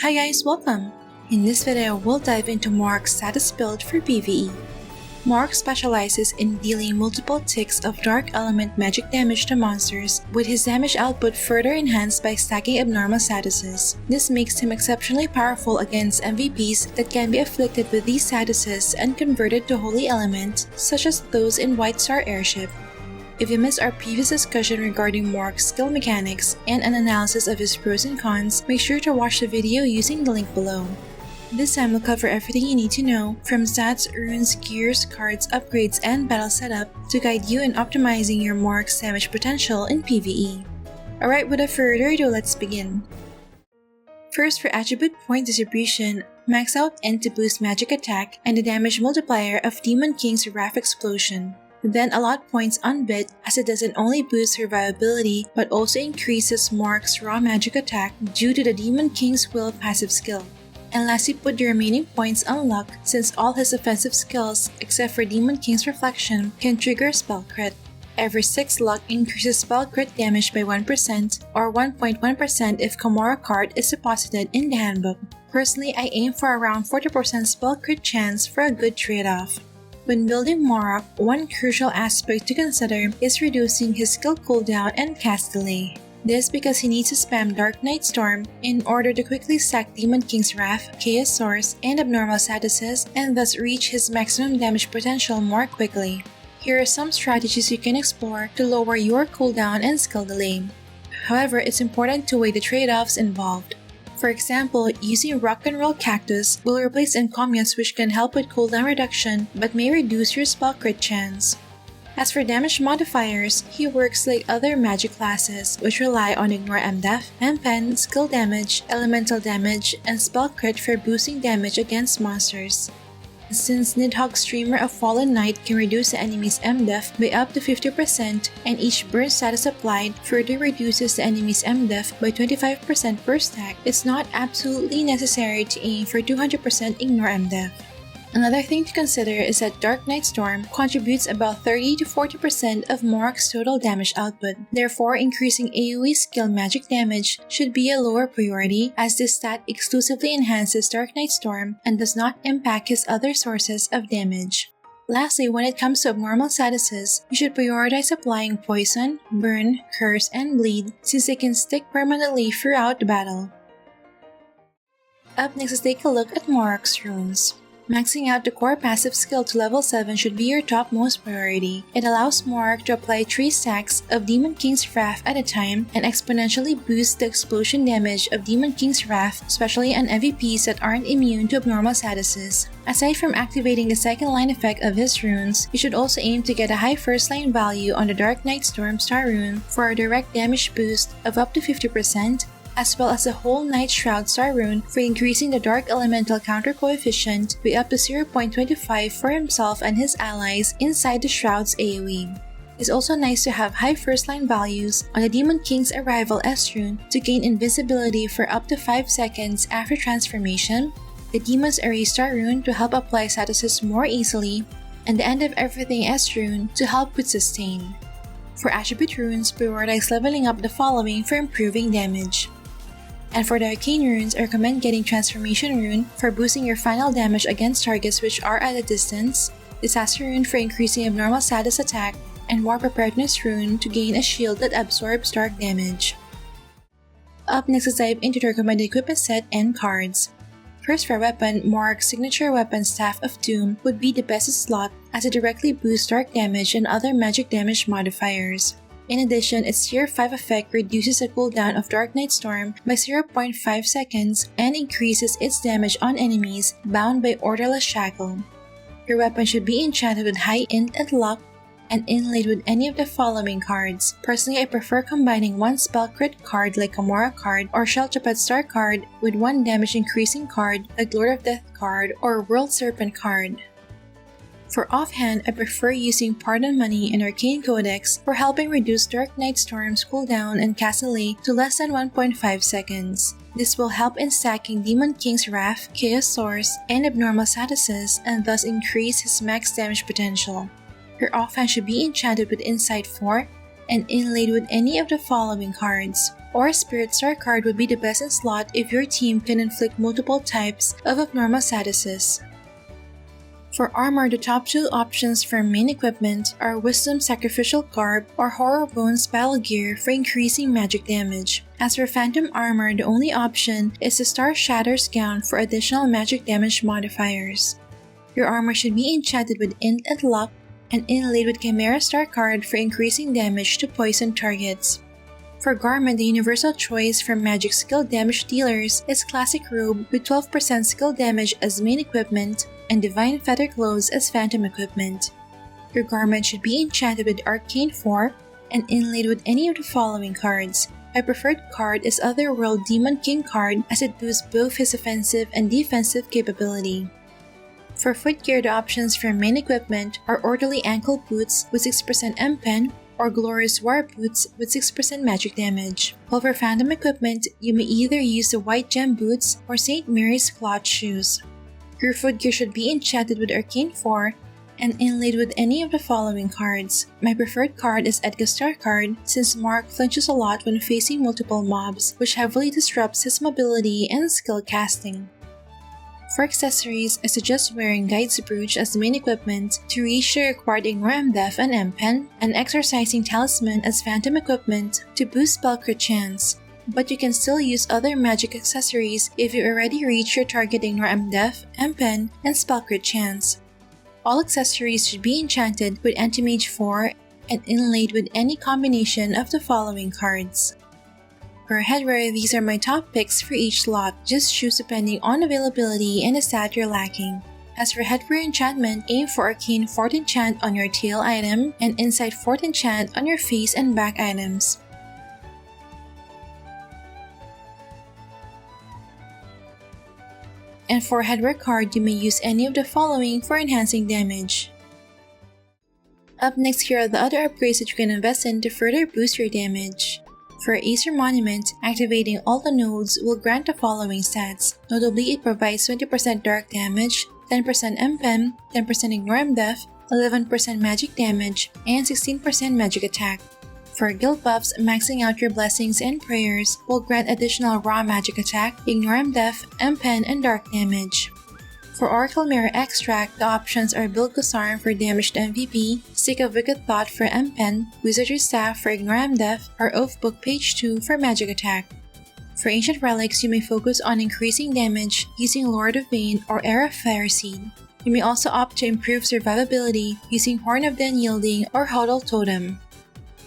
Hi guys, welcome! In this video, we'll dive into Morroc Status Build for PVE. Morroc specializes in dealing multiple ticks of dark element magic damage to monsters, with his damage output further enhanced by stacking abnormal statuses. This makes him exceptionally powerful against MVPs that can be afflicted with these statuses and converted to holy element, such as those in White Star Airship. If you missed our previous discussion regarding Morroc's skill mechanics and an analysis of his pros and cons, make sure to watch the video using the link below. This time we'll cover everything you need to know, from stats, runes, gears, cards, upgrades, and battle setup to guide you in optimizing your Morroc's damage potential in PvE. Alright, without further ado, let's begin. First, for attribute point distribution, max out N to boost magic attack and the damage multiplier of Demon King's Wrath Explosion. Then allot points on Bit, as it doesn't only boost survivability but also increases Morroc's raw magic attack due to the Demon King's Will passive skill. And lastly, put the remaining points on Luck, since all his offensive skills, except for Demon King's Reflection, can trigger spell crit. Every 6 luck increases spell crit damage by 1% or 1.1% if Kamora card is deposited in the handbook. Personally, I aim for around 40% spell crit chance for a good trade-off. When building Morroc, one crucial aspect to consider is reducing his skill cooldown and cast delay. This because he needs to spam Dark Knight Storm in order to quickly stack Demon King's Wrath, Chaos Source, and abnormal statuses and thus reach his maximum damage potential more quickly. Here are some strategies you can explore to lower your cooldown and skill delay. However, it's important to weigh the trade-offs involved. For example, using Rock and Roll Cactus will replace Encomius, which can help with cooldown reduction but may reduce your spell crit chance. As for damage modifiers, he works like other magic classes, which rely on Ignore MDef, Pen, skill damage, elemental damage, and spell crit for boosting damage against monsters. Since Nidhogg Streamer of Fallen Knight can reduce the enemy's MDef by up to 50%, and each burn status applied further reduces the enemy's MDef by 25% per stack, it's not absolutely necessary to aim for 200% Ignore MDef. Another thing to consider is that Dark Knight Storm contributes about 30 to 40% of Morroc's total damage output. Therefore, increasing AoE skill magic damage should be a lower priority, as this stat exclusively enhances Dark Knight Storm and does not impact his other sources of damage. Lastly, when it comes to abnormal statuses, you should prioritize applying Poison, Burn, Curse, and Bleed, since they can stick permanently throughout the battle. Up next is take a look at Morroc's runes. Maxing out the core passive skill to level 7 should be your topmost priority. It allows Morroc to apply 3 stacks of Demon King's Wrath at a time and exponentially boosts the explosion damage of Demon King's Wrath, especially on MVPs that aren't immune to abnormal statuses. Aside from activating the second line effect of his runes, you should also aim to get a high first line value on the Dark Knight Storm Star rune for a direct damage boost of up to 50%, as well as the Whole Night Shroud Star rune for increasing the Dark Elemental counter coefficient by up to 0.25 for himself and his allies inside the Shroud's AoE. It's also nice to have high first line values on the Demon King's Arrival S rune to gain invisibility for up to 5 seconds after transformation, the Demon's Array Star rune to help apply statuses more easily, and the End of Everything S rune to help with sustain. For attribute runes, prioritize leveling up the following for improving damage. And for the Arcane runes, I recommend getting Transformation rune for boosting your final damage against targets which are at a distance, Disaster rune for increasing abnormal status attack, and War Preparedness rune to gain a shield that absorbs dark damage. Up next is dive into the recommended equipment set and cards. First, for weapon, Morroc's signature weapon Staff of Doom would be the best slot, as it directly boosts dark damage and other magic damage modifiers. In addition, its Tier 5 effect reduces the cooldown of Dark Knight Storm by 0.5 seconds and increases its damage on enemies bound by Orderless Shackle. Your weapon should be enchanted with high int and luck and inlaid with any of the following cards. Personally, I prefer combining one spell crit card like Kamora card or Shelchapet Star card with one damage increasing card like Lord of Death card or World Serpent card. For offhand, I prefer using Pardon Money and Arcane Codex for helping reduce Dark Knight Storm's cooldown and cast delay to less than 1.5 seconds. This will help in stacking Demon King's Wrath, Chaos Source, and abnormal statuses and thus increase his max damage potential. Your offhand should be enchanted with Insight 4 and inlaid with any of the following cards: or Spirit Star card would be the best in slot if your team can inflict multiple types of abnormal statuses. For armor, the top two options for main equipment are Wisdom Sacrificial Garb or Horror Bones Battle Gear for increasing magic damage. As for Phantom Armor, the only option is the Star Shatter's Gown for additional magic damage modifiers. Your armor should be enchanted with Int and Luck and inlaid with Chimera Star card for increasing damage to poison targets. For Garment, the universal choice for magic skill damage dealers is Classic Robe with 12% skill damage as main equipment and Divine Feather Clothes as phantom equipment. Your garment should be enchanted with Arcane 4 and inlaid with any of the following cards. My preferred card is Otherworld Demon King card as it boosts both his offensive and defensive capability. For footgear, the options for main equipment are Orderly Ankle Boots with 6% M-Pen or Glorious War Boots with 6% magic damage. While for phantom equipment, you may either use the White Gem Boots or St. Mary's Cloth Shoes. Your footgear should be enchanted with Arcane 4 and inlaid with any of the following cards. My preferred card is Edgastar card since Mark flinches a lot when facing multiple mobs, which heavily disrupts his mobility and skill casting. For accessories, I suggest wearing Guide's Brooch as the main equipment to reach the required Ignore MDef and M-Pen, and Exorcising Talisman as phantom equipment to boost spell crit chance. But you can still use other magic accessories if you already reach your target Ignore MDef, M-Pen, and spell crit chance. All accessories should be enchanted with Anti-Mage 4 and inlaid with any combination of the following cards. For headwear, these are my top picks for each slot. Just choose depending on availability and the stat you're lacking. As for headwear enchantment, aim for Arcane 4th Enchant on your tail item and Insight 4th Enchant on your face and back items. And for headwear card, you may use any of the following for enhancing damage. Up next, here are the other upgrades that you can invest in to further boost your damage. For Acer Monument, activating all the nodes will grant the following stats. Notably, it provides 20% dark damage, 10% M-Pen, 10% Ignore MDef, 11% magic damage, and 16% magic attack. For guild buffs, maxing out your blessings and prayers will grant additional raw magic attack, Ignore MDef, M-Pen, and dark damage. For Oracle Mirror Extract, the options are Build Gusarm for damaged MVP, Stick of Wicked Thought for M-Pen, Wizardry Staff for Ignore MDef, or Oath Book Page 2 for magic attack. For Ancient Relics, you may focus on increasing damage using Lord of Bane or Heir of Fireseed. You may also opt to improve survivability using Horn of the Unyielding or Huddle Totem.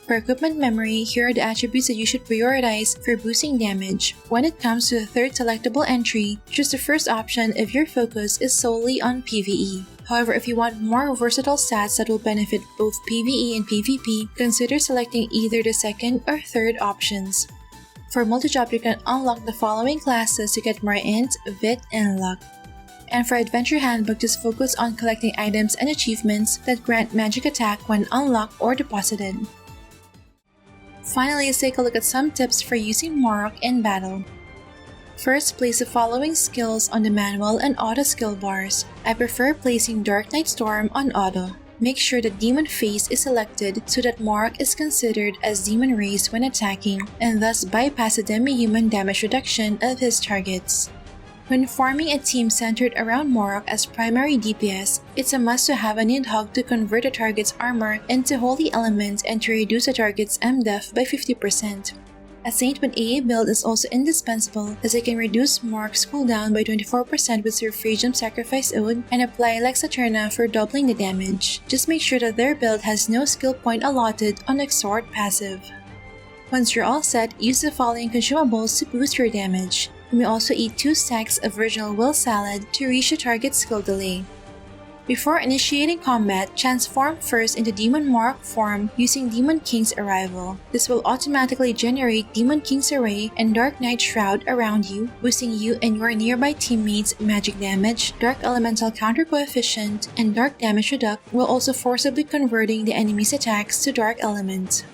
For equipment memory, here are the attributes that you should prioritize for boosting damage. When it comes to the third selectable entry, choose the first option if your focus is solely on PvE. However, if you want more versatile stats that will benefit both PvE and PvP, consider selecting either the second or third options. For multi-job, you can unlock the following classes to get more int, vit, and luck. And for Adventure Handbook, just focus on collecting items and achievements that grant magic attack when unlocked or deposited. Finally, let's take a look at some tips for using Morroc in battle. First, place the following skills on the manual and auto skill bars. I prefer placing Dark Knight Storm on auto. Make sure that Demon Face is selected so that Morroc is considered as Demon Race when attacking, and thus bypass the demi-human damage reduction of his targets. When forming a team centered around Morroc as primary DPS, it's a must to have a Nidhogg to convert a target's armor into Holy Element and to reduce a target's MDef by 50%. A Saint with AA build is also indispensable as it can reduce Morroc's cooldown by 24% with Suffragium Sacrifice Ode and apply Lex Eterna for doubling the damage. Just make sure that their build has no skill point allotted on Exhort passive. Once you're all set, use the following consumables to boost your damage. You may also eat 2 stacks of Original Will Salad to reach the target's skill delay. Before initiating combat, transform first into Demon Morroc form using Demon King's Arrival. This will automatically generate Demon King's Array and Dark Knight Shroud around you, boosting you and your nearby teammates' magic damage, Dark Elemental counter coefficient, and Dark Damage Reduct, while also forcibly converting the enemy's attacks to Dark Element.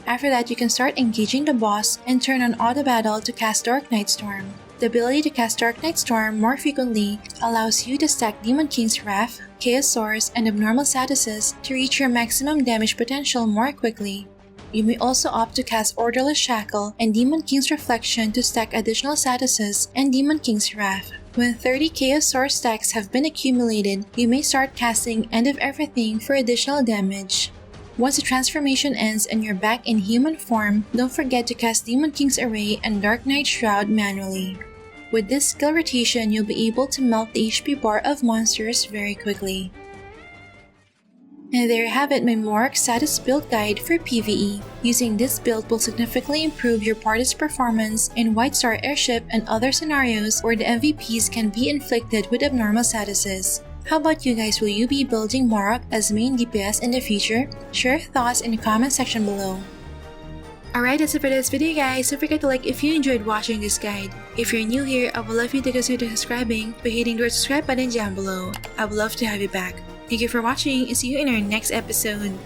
After that, you can start engaging the boss and turn on auto battle to cast Dark Knight Storm. The ability to cast Dark Knight Storm more frequently allows you to stack Demon King's Wrath, Chaos Source, and Abnormal Statuses to reach your maximum damage potential more quickly. You may also opt to cast Orderless Shackle and Demon King's Reflection to stack additional statuses and Demon King's Wrath. When 30 Chaos Source stacks have been accumulated, you may start casting End of Everything for additional damage. Once the transformation ends and you're back in human form, don't forget to cast Demon King's Array and Dark Knight Shroud manually. With this skill rotation, you'll be able to melt the HP bar of monsters very quickly. And there you have it, my Morroc Status Build Guide for PvE. Using this build will significantly improve your party's performance in White Star Airship and other scenarios where the MVPs can be inflicted with abnormal statuses. How about you guys, will you be building Morroc as main DPS in the future? Share your thoughts in the comment section below. Alright, that's it for this video guys. Don't forget to like if you enjoyed watching this guide. If you're new here, I would love you to consider subscribing by hitting the subscribe button down below. I would love to have you back. Thank you for watching and see you in our next episode.